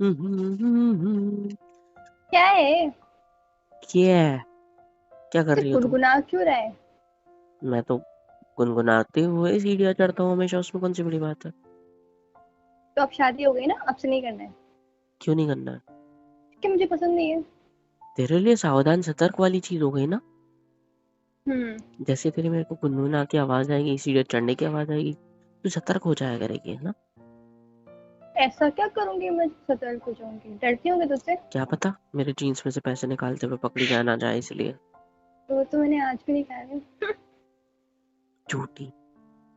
क्या है? क्या है? क्या कर सिर्फ रही हो तुम? गुनगुना क्यों रहा है? मैं तो गुनगुनाते हुए सीढ़ियाँ चढ़ता हूँ हमेशा, उसमें कौन सी बड़ी बात है? तो अब शादी हो गई ना, अब से नहीं करना है। क्यों नहीं करना है? कि मुझे पसंद नहीं है। तेरे लिए सावधान सतर्क वाली चीज हो गई ना। हम्म। जैसे तेरे मेरे को गुनगुना की आवाज आएगी, सीढ़ियाँ चढ़ने की आवाज आएगी, तू सतर्क हो जाया करेगी, है ना? ऐसा क्या करूंगी मैं, सतर्क हो जाऊंगी? डरती होंगे तुझसे? क्या पता मेरे जीन्स में से पैसे निकालते हुए पकड़ी जाए ना जाए इसलिए। तो मैंने आज भी नहीं खाया है। झूठी।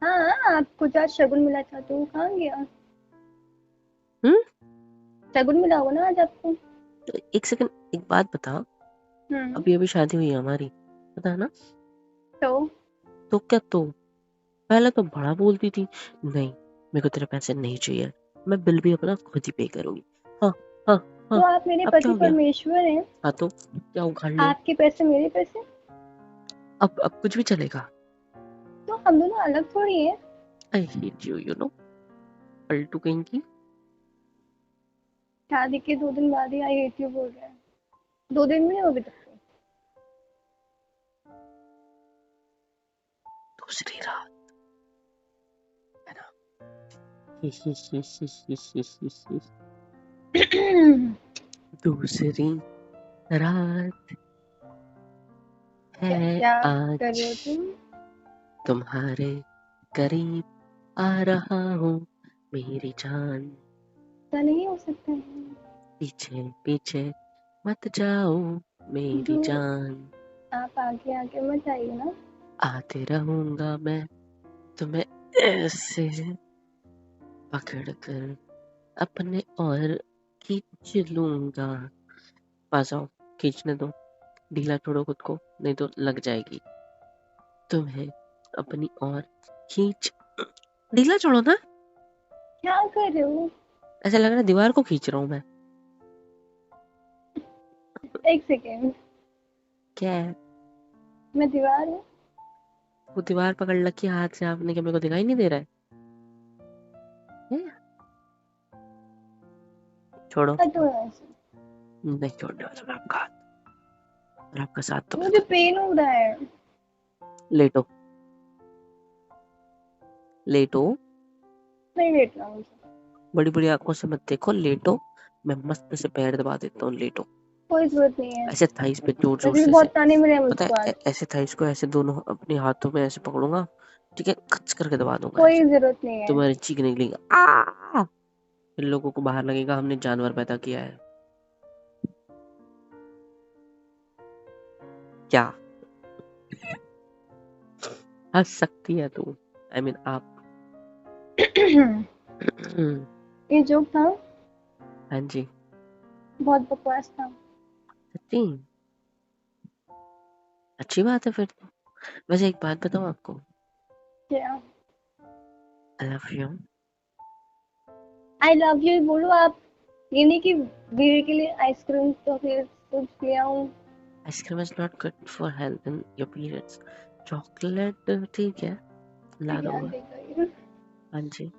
हाँ, आपको जो आज शगुन मिला था तो वो कहाँ गया? हम्म। शगुन मिला होगा ना आज आपको। तो एक सेकंड, एक बात बता। हम्म। अभी अभी शादी हुई है हमारी, पता है ना? तो तो क्या तो पहले तो बड़ा बोलती थी, नहीं मेरे को तेरे पैसे नहीं चाहिए, मैं बिल भी अपना खुद ही पे करूंगी। हाँ हाँ तो हाँ। आप मेरे अब क्या पति हो गया? परमेश्वर हैं। हाँ तो क्या उखाड़ लिया? आपके पैसे मेरे पैसे। अब कुछ भी चलेगा। तो हम दोनों अलग थोड़ी हैं। I hate you, you know. Paltu कहीं की। शादी के 2 दिन बाद ही आई हेट यू बोल रहे हैं। 2 दिन भी नहीं हो अभी तक तो। दूसरी रात, है ना? दूसरी रात क्या है क्या कर आज, रहे हो तुम? तुम्हारे करीब आ रहा हूँ, मेरी जान। ऐसा नहीं हो सकता है। पीछे पीछे मत जाओ, मेरी दूर। जान। आप आगे आगे मत आइए ना। आते रहूंगा मैं तुम्हें ऐसे पकड़ कर, अपने और खींच लूंगा। पास आओ, खींचने दो, ढीला छोड़ो खुद को नहीं तो लग जाएगी। तुम्हें अपनी और खींच, ढीला छोड़ो ना। क्या कर रहे हो? ऐसा लग रहा है दीवार को खींच रहा हूँ मैं। एक सेकेंड। क्या है? मैं दीवार हूँ? वो दीवार पकड़ रखी है हाथ से आपने, क्या मेरे को दिखाई नहीं दे रहा है? हैं? छोड़ो। हटो यहाँ से। नहीं छोड़ने वाला मैं आपका हाथ, और आपका साथ तो मुझे बिल्कुल भी पेन हो रहा है। नहीं। लेटो, लेटो। नहीं लेटना मुझे। बड़ी बड़ी आंखों से मत देखो, लेटो। मैं मस्त से पैर दबा देता हूँ, लेटो। कोई जरूरत नहीं है। ऐसे थाइस पे जोर जोर वैसे भी से बहुत ताने मिले हैं पता मुझको है आज। ऐसे थाइस को ऐसे दोनों अपने हाथों में ऐसे पकड़ूंगा, ठीक है, खच करके दबा दूंगा कोई ऐसे। जरूरत नहीं है। तुम्हारी चीख निकलेगी आ, फिर लोगों को बाहर लगेगा हमने जानवर पैदा किया है। क्या हंस सकती है तू? आई मीन आप। ये जोक था। हाँ जी। बहुत बकवास था। सच्ची? अच्छी बात है फिर तो। वैसे एक बात बताऊं आपको? क्या? आई love you. I love you बोलो आप। ये नहीं कि बीवी के लिए आइसक्रीम तो फिर कुछ ले आऊं। Ice cream is not good for health in your periods. Chocolate ठीक है, ला क्या दूंगा। देगा ये? हाँ जी।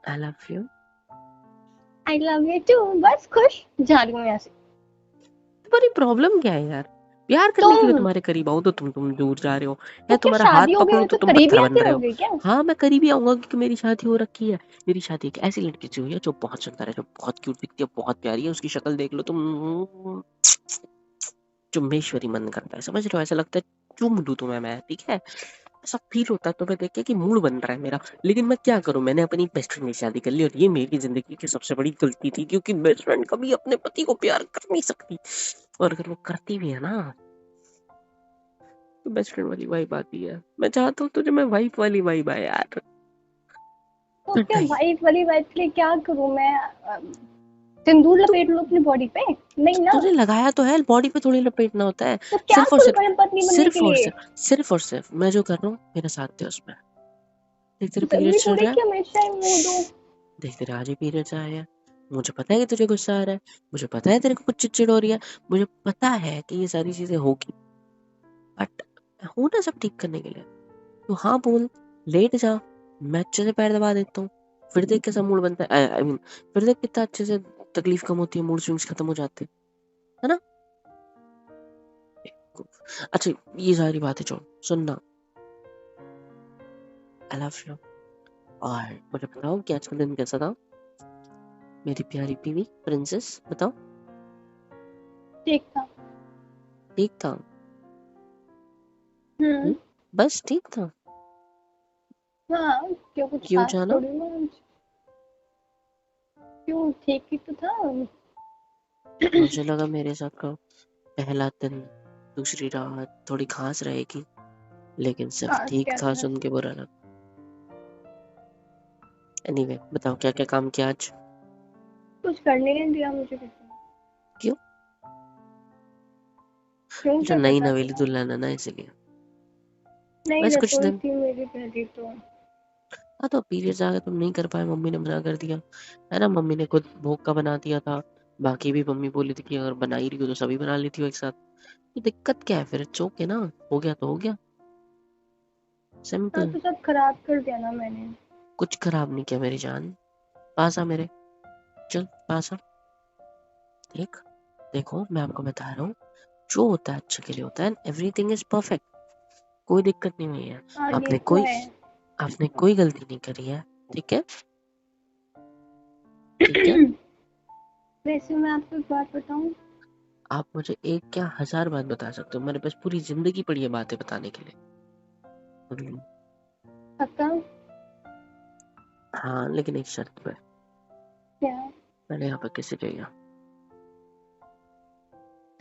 I love you. I love you too. बस खुश जा रही हूँ यहाँ से। तुम्हारी प्रॉब्लम क्या है यार? प्यार करने के लिए तुम। तुम्हारे करीब आऊं तो तुम दूर जा रहे हो, तो या क्या तुम्हारा हाथ शादी हो पकड़ो गई तो तो तुम करीबी पत्थर बन आते रहे हो। रहोगे क्या? हाँ मैं करीबी आऊंगा क्योंकि मेरी शादी हो रखी है। मेरी शादी एक ऐसी लड़की से हुई है जो बहुत सुंदर है, जो बहुत क्यूट दिखती है, बहुत प्यारी है, उसकी शक्ल देख लो तुम, चुम्बेश्वरी मन करता है, समझ रहे हो? ऐसा लगता है चूम लूं तुम्हें मैं, ठीक है? ऐसा फील होता है तुम्हें देख के कि मूड बन रहा है मेरा। लेकिन मैं क्या करूं, मैंने अपनी बेस्ट फ्रेंड की शादी कर ली, और ये मेरी जिंदगी की सबसे बड़ी गलती थी, क्योंकि बेस्ट फ्रेंड कभी अपने पति को प्यार कर नहीं सकती, और अगर वो करती भी है ना तो बेस्ट फ्रेंड वाली वाइब आती है। मैं चाहता हूँ तुझे मैं वाइफ वाली वाइब आए यार। तो तो क्या नहीं, वाइफ वाली वाइफ के लिए क्या करूँ मैं? सिंदूर तो लपेट लूं अपनी बॉडी पे? नहीं ना। तूने लगाया तो है, बॉडी पे थोड़ी लपेटना होता है। तो क्या सिर्फ और करूँ सिर्फ, अपनी पत्नी बनने के सिर्फ और लिए? सिर्फ, सिर्फ और सिर्फ मैं जो कर रहा हूँ मेरा साथ दे उसमें। देख तेरे जरूरी पीरियड्स चल थोड़ी रहा है, कि हमेशा ही मुंह दो। देख तेरे आज ही पीरियड्स आए हैं, मुझे पता है कि तुझे गुस्सा आ रहा है, मुझे पता है तेरे को कुछ चिड़चिड़ हो रही है, मुझे पता है कि ये सारी चीजें होगी, बट मैं हूं ना सब ठीक करने के लिए। तो हाँ बोल, लेट जा, मैं अच्छे से पैर दबा देता हूँ। फिर देख कैसा मूड बनता है, आई मीन फिर देख कितना अच्छे से तकलीफ कम होती है, मूड स्विंग्स खत्म हो जाते हैं, है ना। अच्छा ये सारी बातें छोड़, सुनना, आई लव यू। और मुझे बताओ कि आज का दिन कैसा था, मेरी प्यारी बीवी प्रिंसेस, बताओ। ठीक था। ठीक था। बस ठीक था। हाँ, क्यों कुछ क्यों खास जाना? थोड़ी ना आज। क्यों, ठीक ही तो था। मुझे लगा मेरे साथ का पहला दिन दूसरी रात थोड़ी खास रहेगी, लेकिन सिर्फ खास ठीक क्या था था? सुन के बुरा लगा। एनीवे बताओ क्या क्या काम किया आज। कुछ करने नहीं दिया मुझे किसी ने। क्यों? क्यों, जो क्या नई बता नवेली दो। दुल्हन है ना, इसलिए। नहीं, बस कुछ रसोई दिन। थी मेरी पहली तो। हाँ तो पीरियड्स आ गए, तुम नहीं कर पाए, मम्मी ने मना कर दिया, है ना। मम्मी ने खुद भोग का बना दिया था, बाकी भी मम्मी बोली थी कि अगर बना ही रही हो तो सभी बना लेती हो एक साथ, तो दिक्कत क्या है फिर, चौके ना, हो गया तो हो गया, हाँ, सिंपल। तो सब खराब कर दिया ना मैंने। कुछ खराब नहीं किया मेरी जान, पास आ मेरे, चल पास आ। देख देखो मैं आपको बता रहा हूँ, जो होता है अच्छे के लिए होता है, एवरीथिंग इज परफेक्ट, कोई दिक्कत नहीं हुई है, हाँ, ये आपने तो कोई है। आपने कोई गलती नहीं करी है, ठीक है, ठीक है। वैसे मैं आपको एक बात बताऊं। आप मुझे एक क्या 1000 बात बता सकते हो, मेरे पास पूरी जिंदगी पड़ी है बातें बताने के लिए। पक्का? हाँ लेकिन एक शर्त पे, क्या? मैंने यहाँ पे किसी चाहिए।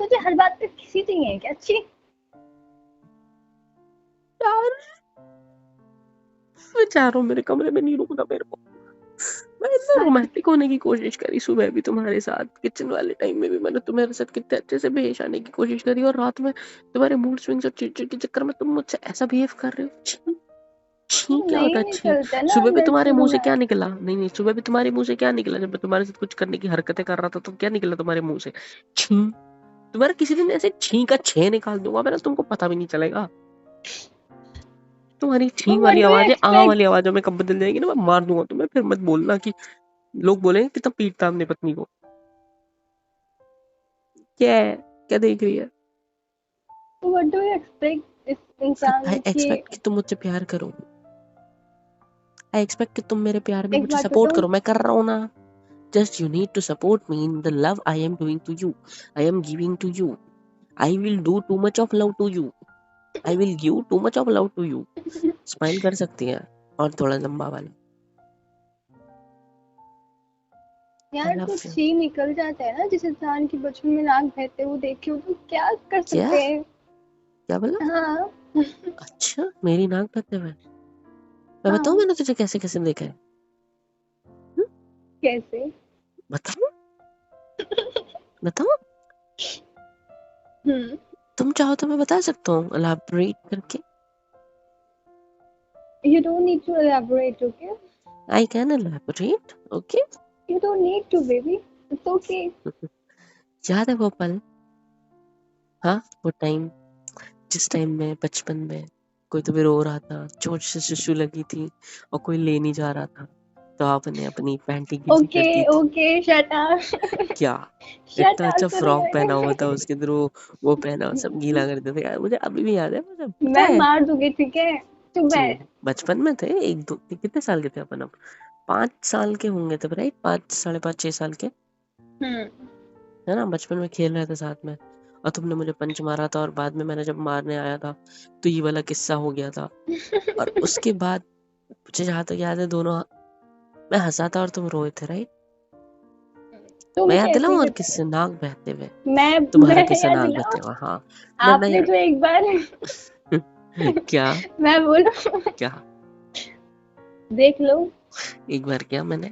तुझे हर बात पे किसी चाहिए क्या? अच्छी। यार मैं चाह रहा हूँ मेरे कमरे में नहीं रुकना मेरे को, मैं इतना रोमांटिक होने की कोशिश करी, सुबह भी तुम्हारे साथ, किचन वाले टाइम में भी मैंने तुम्हारे साथ कितने अच्छे से पेश आने की कोशिश करी, और रात में तुम्हारे मूड स्विंग्स और चिड़चिड़ के चक्कर में तुम मुझसे ऐसा बिहेव कर रहे हो। छी, छी क्या होता नहीं है छी। निकलता ना सुबह भी अंदर तुम्हारे से मुंह से क्या रोमांस। निकला, नहीं नहीं, सुबह भी तुम्हारे मुंह से क्या निकला, जब मैं तुम्हारे साथ कुछ करने की हरकतें कर रहा था तो क्या निकला तुम्हारे मुंह से, छी। तुम्हारा किसी दिन ऐसे छी का छे निकाल दूंगा मैं ना, तुमको पता भी नहीं चलेगा। तुम्हारी छी व्हाट वाली डू यू आवाजें आ वाली एक्सपेक्ट? आवाजों में कब बदल जाएगी ना, मैं मार दूंगा तुम्हें, फिर मत बोलना कि लोग बोलेंगे कितना पीटता हमने पत्नी को। क्या है, क्या देख रही है? व्हाट डू यू एक्सपेक्ट इस इंसान आई की? एक्सपेक्ट कि तुम मुझसे प्यार करो, आई एक्सपेक्ट कि तुम मेरे प्यार में एक मुझे बात सपोर्ट बताऊं। करो, मैं कर रहा हूँ ना। Just you need to support me in the love I am doing to you, I am giving to you, I will do too much of love to you, I will give too much of love to you. Smile कर सकती है, और थोड़ा लंबा वाला, आई यार love कुछ you. ही निकल जाता है ना, जिस इंसान की बचपन में नाक बहते हुए देखे हो तो क्या कर क्या सकते हैं। क्या बोला? हाँ। अच्छा मेरी नाक बहते हुए, मैं बताऊं हाँ। मैंने तुझे कैसे कैसे देखा है? हम्म? कैसे? बताऊं? बताऊं? हम्म। तुम चाहो तो मैं बता सकता हूँ एलाबोरेट करके। You don't need to elaborate, okay? I can elaborate, okay. You don't need to, baby. It's okay. याद है वो पल, हाँ वो टाइम, जिस टाइम में बचपन में कोई तुम्हें रो रहा था, चोट से शिशु लगी थी और कोई ले नहीं जा रहा था, तो आपने अपनी पैंटी गीली कर दी Okay, थी। okay, shut up. क्या Shut इतना up, अच्छा फ्रॉक पहना हुआ था सुनिए। उसके अंदर, वो पहना सब गीला कर देते थे यार, मुझे अभी भी याद है, मुझे पता मैं है। मार दूंगी, ठीक है? चुप क्यों? बैठ। बचपन में थे, एक दो कितने साल के थे अपन अब, 5 साल के होंगे तब, राइट, 5 5.5 6 साल के, हम्म। है ना। बचपन में खेल रहे थे साथ में, और तुमने मुझे पंच मारा था, और बाद में मैंने जब मारने आया था तो ये वाला किस्सा हो गया था, और उसके बाद मुझे जहाँ तक याद है दोनों, मैं हंसा था और तुम रोए थे, राइट। तुम मैं याद कैसे दिलाऊं और बता? किससे नाक बहते हुए, मैं तुम्हारा किस्सा याद नाक दिलाऊं? बहते हुआ, हाँ। मैं आपने जो एक बार क्या मैं बोलूं? क्या देख लो। एक बार क्या मैंने,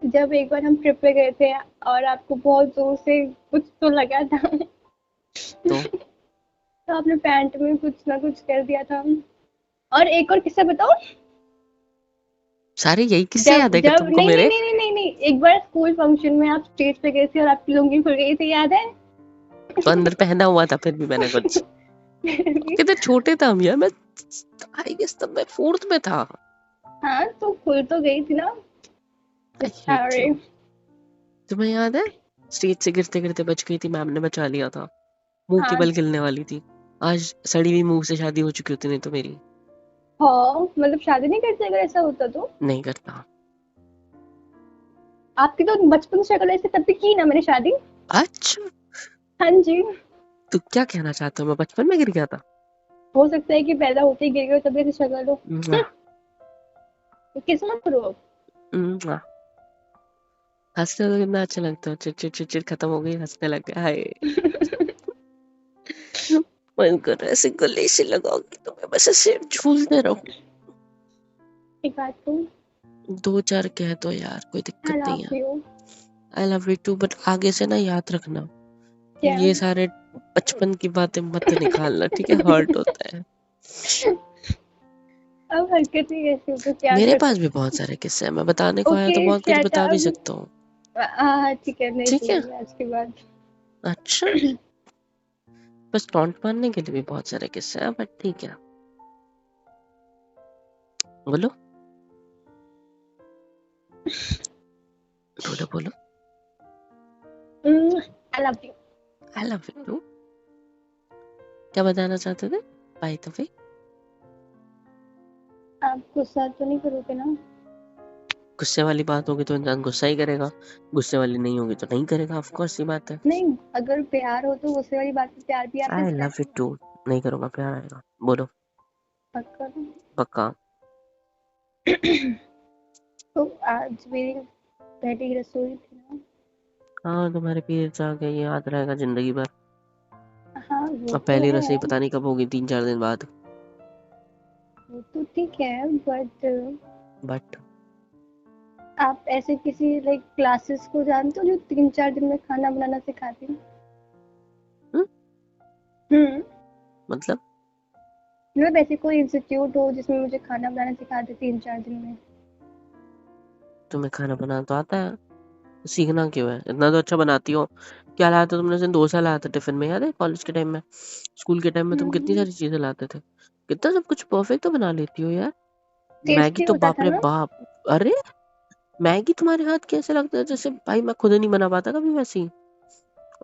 जब एक बार हम ट्रिप पे गए थे और आपको बहुत जोर से कुछ तो लगा था। तो तो आपने पैंट में कुछ ना कुछ कर दिया था। और एक और किस्सा बताओ। सारे यही किस्से जब याद है कि जब तुमको नहीं नहीं मेरे? नहीं नहीं नहीं नहीं, एक बार स्कूल फंक्शन में आप स्टेज पे गए थे और आपकी लुंगी खुल गई थी, याद है? तो अंदर पहना हुआ था फिर भी मैंने कुछ, कितने छोटे था हम यार, मैं आई गेस तब मैं 4th में था। हाँ तो खुल तो गई थी ना। आई हेट अरे यू। तुम्हें याद है स्टेज से गिरते गिरते बच गई थी, मैम ने बचा लिया था, मुंह के हाँ बल गिरने वाली थी। आज सड़ी हुई मुंह से शादी हो चुकी होती नहीं तो मेरी। हाँ, मतलब शादी नहीं करते अगर ऐसा होता तो। नहीं करता। आपकी तो बचपन से शक्ल ऐसे तब भी की ना मैंने शादी। अच्छा, हाँ जी। तू क्या कहना चाहता हूँ, मैं बचपन में गिर गया था? हो सकता है कि पैदा होते ही गिर गए हो, तभी ऐसी शक्ल हो। मुआ, किस्मत करो अब। मुआ। हंसते तो कितना अच्छा लगता है, चिड़ चिड़ चिड़ चिड़ खत्म हो गई, हंसने लग गया, हाय। मन कर रहा है ऐसे गले से लगाऊंगी तो मैं बस ऐसे झूलते रहूं। एक बात कहूँ, दो चार कह दो यार, कोई आई दिक्कत नहीं लव है। You. I love you too, but आगे से ना याद रखना, क्या? ये सारे बचपन की बातें मत निकालना, ठीक है? हर्ट होता है। अब हरकतें ऐसी हो तो क्या मेरे कर पास भी सकते बहुत हैं। सारे किस्से हैं, मैं बताने को आया ओके तो बहुत कुछ शट बता भी अप। सकता हूँ। हाँ ठीक है, नहीं ठीक है, सुनूंगी आज के बाद। अच्छा, बस टॉन्ट मारने के लिए भी बहुत सारे किस्से हैं, बट ठीक है, बोलो बोलो बोलो। I love you. I love you too. क्या बताना चाहते थे बाय द वे? आप गुस्सा तो नहीं करोगे ना? गुस्से वाली बात होगी तो इंसान गुस्सा ही करेगा, गुस्से वाली नहीं होगी तो नहीं करेगा, ऑफ कोर्स, ये बात है। नहीं, अगर प्यार हो तो गुस्से वाली बात में प्यार भी आता है आई लव यू शायद। टू। नहीं करूंगा, प्यार आएगा, बोलो। पक्का ना? पक्का। तो आज मेरी पहली रसोई थी ना। हाँ, तुम्हारे पीरियड्स आ गए, ये याद रहेगा जिंदगी भर। हाँ वो अब तो पहली रसोई है। पता नहीं कब होगी, 3-4 दिन बाद। वो तो ठीक है बट बट आप ऐसे किसी लाइक क्लासेस को जानते हो जो 3-4 दिन में खाना बनाना सिखाती हैं? हम्म। मतलब मतलब ऐसे कोई इंस्टीट्यूट हो जिसमें मुझे खाना बनाना सिखा दे 3-4 दिन में। तुम्हें खाना बनाना तो आता है, तो सीखना क्यों है? इतना तो अच्छा बनाती हो। क्या लाया था तुमने? डोसा लाया था टिफिन में, याद है? कॉलेज के टाइम में, स्कूल के टाइम में तुम कितनी हम्म। सारी चीजें लाते थे। कितना सब कुछ परफेक्ट तो बना लेती हो यार। मैगी टेस्टी तो होता बाप था रे ना। बाप। अरे, मैगी तुम्हारे हाथ कैसे लगता है जैसे भाई मैं खुद नहीं बना पाता कभी वैसी।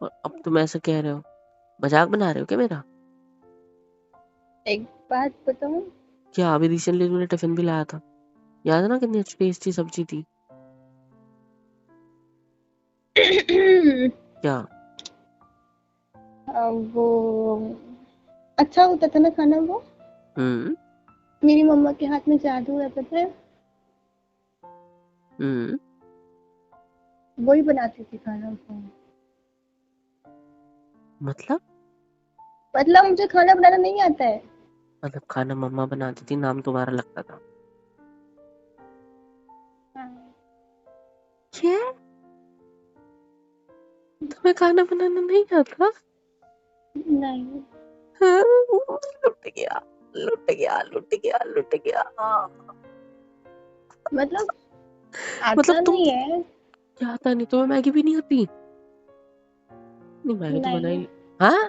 और अब तुम ऐसे कह रहे हो, मजाक बना रहे हो क्या मेरा? एक बात बताऊं? क्या अभी रिसेंटली तुमने टिफिन भी लाया था, याद है ना? कितनी अच्छी टेस्टी सब्जी थी। क्या? वो अच्छा होता था ना खाना वो। हम्म। मेरी मम्मा के हाथ में जादू है पता है। हम्म। वही बनाती थी खाना वो। मतलब मतलब मुझे खाना बनाना नहीं आता है। मतलब खाना मम्मा बनाती थी, नाम तुम्हारा लगता था। हाँ। क्या? तुम्हें खाना बनाना नहीं आता? नहीं, हाँ, लुट गया लुट गया लुट गया लुट गया। मतलब मतलब आता तुम, नहीं है। क्या आता नहीं तुम्हें? मैगी भी नहीं आती? नहीं, मैगी तो नहीं, बनाई। हाँ,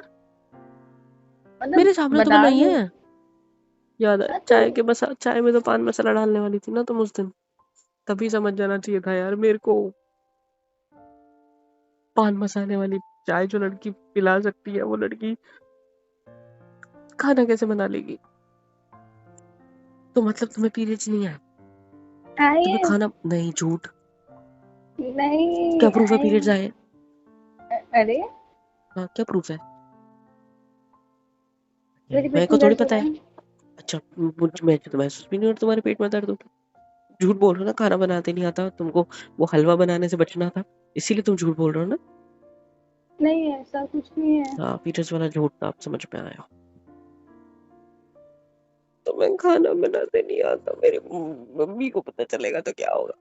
मतलब मेरे सामने तो बता बनाई दूं। है। याद है हाँ तो चाय के मसा चाय में तो पान मसाला डालने वाली थी ना तुम उस दिन, तभी समझ जाना चाहिए था यार मेरे को। पान मसाले वाली चाय जो लड़की पिला सकती है, वो लड़की खाना कैसे बना लेगी? तो मतलब तुम्हें पीरियड्स नहीं आए? तुम्हें आए। खाना नहीं, झूठ। नहीं क्या प्रूफ है आए। पीरियड्स आए? अरे हाँ, क्या प्रूफ है? मेरे मेरे पेट को में थोड़ी दर्द हो पता रहा है। है। अच्छा, मैं तो महसूस भी नहीं हो रहा तुम्हारे पेट में दर्द होता। झूठ बोल रहे हो ना, खाना बनाते नहीं आता तुमको, वो हलवा बनाने से बचना था, इसीलिए तुम झूठ बोल रहे हो ना। नहीं ऐसा कुछ नहीं है। हाँ, पीरियड्स वाला झूठ था, आप समझ में आया। तो मैं खाना बनाते नहीं आता, मेरी मम्मी को पता चलेगा तो क्या होगा?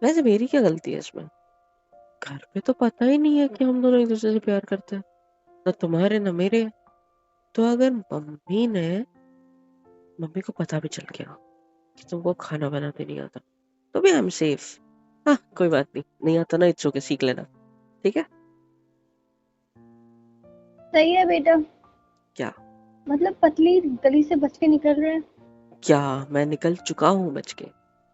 वैसे मेरी क्या गलती है इसमें? घर पे तो पता ही नहीं है कि हम दोनों एक दूसरे से प्यार करते हैं, ना तुम्हारे ना मेरे। तो अगर मम्मी को पता भी चल गया कि तुमको खाना बनाते नहीं आता, तो भी आई एम सेफ। हाँ, कोई बात नहीं, नहीं आता ना, इट्स ओके, सीख लेना, ठीक है? सही है बेटा। क्या? मतलब पतली गली से बच के निकल रहे हैं। क्या मैं निकल चुका हूँ बच के?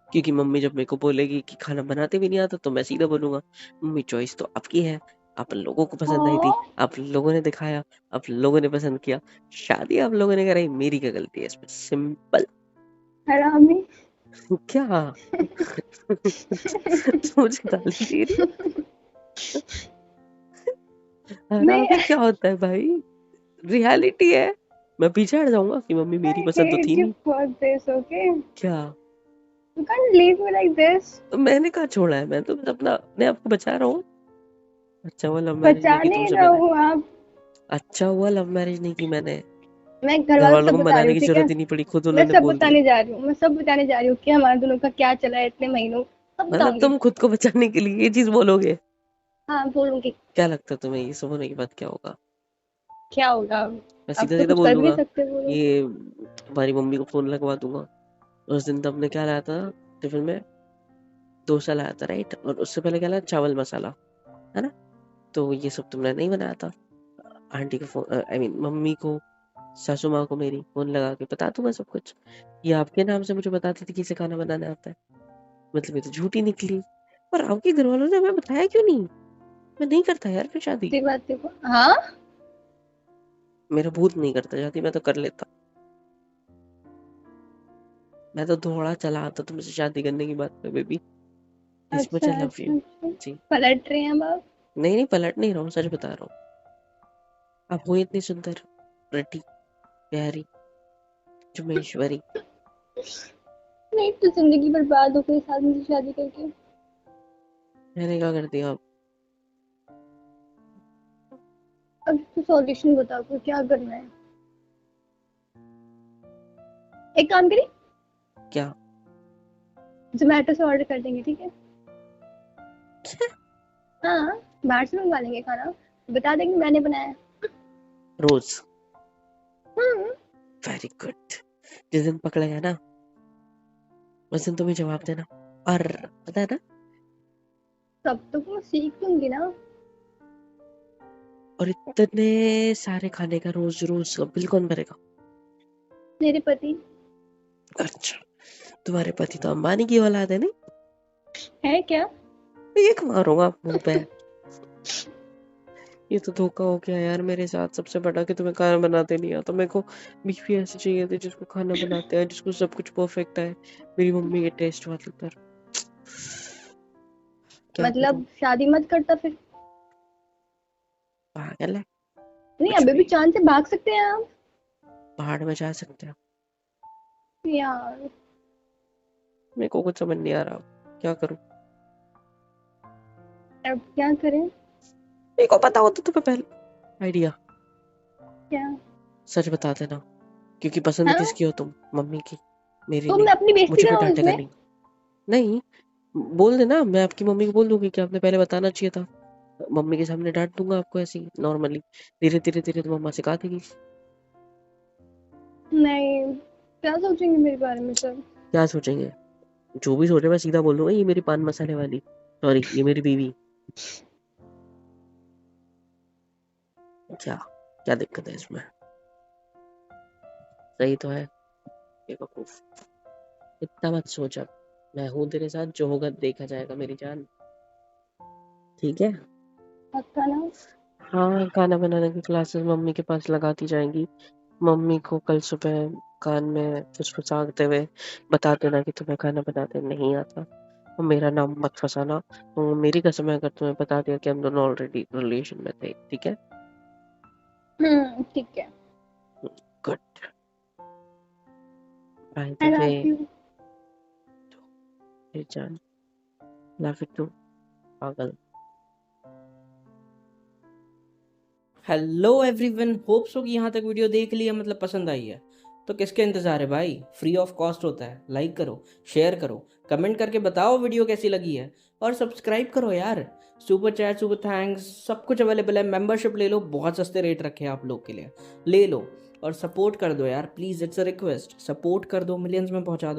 क्योंकि मम्मी जब मेरे को बोलेगी कि खाना बनाते भी नहीं आता तो मैं सीधा बोलूंगा मम्मी चॉइस तो आपकी है, आप लोगों को पसंद आई थी, हाँ आप लोगों ने दिखाया, आप लोगों ने पसंद किया, शादी आप लोगों ने कराई, मेरी क्या गलती है इसमें? सिंपल। हरामी। क्या? तू मुझे गाली दे रही है? मैं हरामी क्या होता है भाई? रियलिटी है। मैं पीछे हट जाऊंगा कि मम्मी मेरी I पसंद तो hate थी you नहीं। for this, okay? क्या? You can't leave me like this. तो मैंने कहा छोड़ा है, मैं तो बस अपने आप को बचा रहा हूँ। अच्छा हुआ लव मैरिज बचा नहीं की नहीं तुमसे रहा मैंने। हूँ आप। अच्छा हुआ लव मैरिज नहीं की मैंने। मैं घर घर वालों को वालों सब को बता रही मनाने हूँ, की ठीक है? जरूरत ही नहीं पड़ी, खुद मैं उन्होंने सब बोल दिया। बताने जा रही हूँ, मैं सब बताने जा रही हूँ कि हमारे दोनों का क्या चला है इतने महीनों, सब मतलब बताऊंगी। तुम खुद को बचाने के लिए ये चीज बोलोगे? हाँ बोलूंगी। क्या लगता है तुम्हें ये सब होने के बाद क्या होगा? क्या होगा अब? मैं अब सीधा तो सीधा कुछ बोल कर भी नहीं दूंगा सकते, बोलो। ये तुम्हारी मम्मी को फोन लगवा दूंगा। उस दिन तो हमने क्या लाया था टिफिन में? डोसा लाया था राइट, और उससे पहले क्या लाया? चावल मसाला, है ना? तो ये सब तुमने नहीं बनाया था। आंटी को फोन, आई मीन मम्मी को, सासू माँ को मेरी फोन लगा के बता दूंगा सब कुछ। ये आपके नाम से मुझे बताती थी कि इसे खाना बनाना आता है। मतलब ये तो झूठी निकली। और आपके घर वालों ने हमें बताया क्यों नहीं? मैं नहीं करता यार फिर शादी। सी बात देखो, हाँ। मेरा भूत नहीं करता शादी, मैं तो कर लेता। मैं तो थोड़ा चला आता तुमसे शादी करने की बात पे बेबी। दिस मच अच्छा आई लव अच्छा यू। अच्छा। जी। पलट रहे हैं अब आप। नहीं नहीं, पलट नहीं रहा हूँ, सच बता रहा हूँ। आप हो इतनी सुंदर, प्रेटी, प्यारी, चुमेश्वरी। नहीं तो जिंदगी बर्बाद हो गई इस आदमी से शादी करके। मैंने क्या कर दिया अब? अब तो सॉल्यूशन बताओ कि क्या करना है। एक काम करिए, क्या? जोमेटो से ऑर्डर कर देंगे, ठीक है? हाँ, बाहर से मंगवा लेंगे खाना, बता देंगे मैंने बनाया। रोज? हम्म। Very good. जिस दिन पकड़ा गया ना उस दिन तुम्हें जवाब देना। और पता है ना? तब तो मैं सीख लूंगी ना। और इतने सारे खाने का रोज रोज का बिल कौन भरेगा? मेरे पति। अच्छा, तुम्हारे पति तो अंबानी की औलाद है नहीं? है क्या? एक मारूंगा मुंह पे। ये तो धोखा हो गया यार मेरे साथ सबसे बड़ा, कि तुम्हें खाना बनाते नहीं आता। मेरे को बीवी ऐसी चाहिए थी जिसको खाना बनाते हैं, जिसको सब कुछ परफेक्ट है, मेरी मम्मी के टेस्ट वाली। पर क्या करूं? मतलब शादी मत करता फिर। पागल है? नहीं, कुछ अभी भी भी। चांद से भाग सकते हैं आप। पहाड़ में जा सकते हैं। यार, मेरे को कुछ समझ नहीं आ रहा, क्या करूं? अब क्या करें? मेरे को पता होता तुम्हें पहले आइडिया। क्या? सच बता देना, क्योंकि पसंद हाँ, किसकी हो तुम? मम्मी की, मेरी तो नहीं। मैं अपनी बेइज्जती मुझे कोई कराऊं डांटेगा इसमें? नहीं। नहीं, बोल देना, मैं आपकी मम्मी को बोल दूंगी कि आपने पहले बताना चाहिए था। मम्मी के सामने डांट दूंगा आपको ऐसे ही नॉर्मली। धीरे धीरे धीरे तो मम्मा सिखा देगी। नहीं, क्या सोचेंगे मेरे बारे में सब? क्या सोचेंगे? जो भी सोचे मैं सीधा बोल दूंगा ये मेरी पान मसाले वाली, सॉरी ये मेरी बीवी। क्या? क्या दिक्कत है इसमें? सही तो है। बेवकूफ। इतना मत सोच अब। मैं हूँ तेरे साथ, जो होगा देखा जाएगा मेरी जान। ठीक है? पक्का ना? हाँ, खाना बनाने की क्लासेस मम्मी के पास लगाती जाएंगी। मम्मी को कल सुबह कान में फुसफुसाते हुए बता देना कि तुम्हें खाना बनाते नहीं आता, और मेरा नाम मत फंसाना। तो मेरी कसम है अगर तुम्हें बता दिया कि हम दोनों ऑलरेडी रिलेशन में थे, ठीक है? ठीक है। Good. By I the way, love you. जान, लव यू टू, पागल। हेलो एवरीवन, होप सो कि यहाँ तक वीडियो देख लिया, मतलब पसंद आई है। तो किसके इंतज़ार है भाई, फ्री ऑफ कॉस्ट होता है। लाइक करो, शेयर करो, कमेंट करके बताओ वीडियो कैसी लगी है, और सब्सक्राइब करो यार। सुपर चैट, सुपर थैंक्स, सब कुछ अवेलेबल है। मेंबरशिप ले लो, बहुत सस्ते रेट रखे हैं आप लोग के लिए। ले लो और सपोर्ट कर दो यार, please, it's a request. Support कर दो, मिलियंस में पहुँचा दो।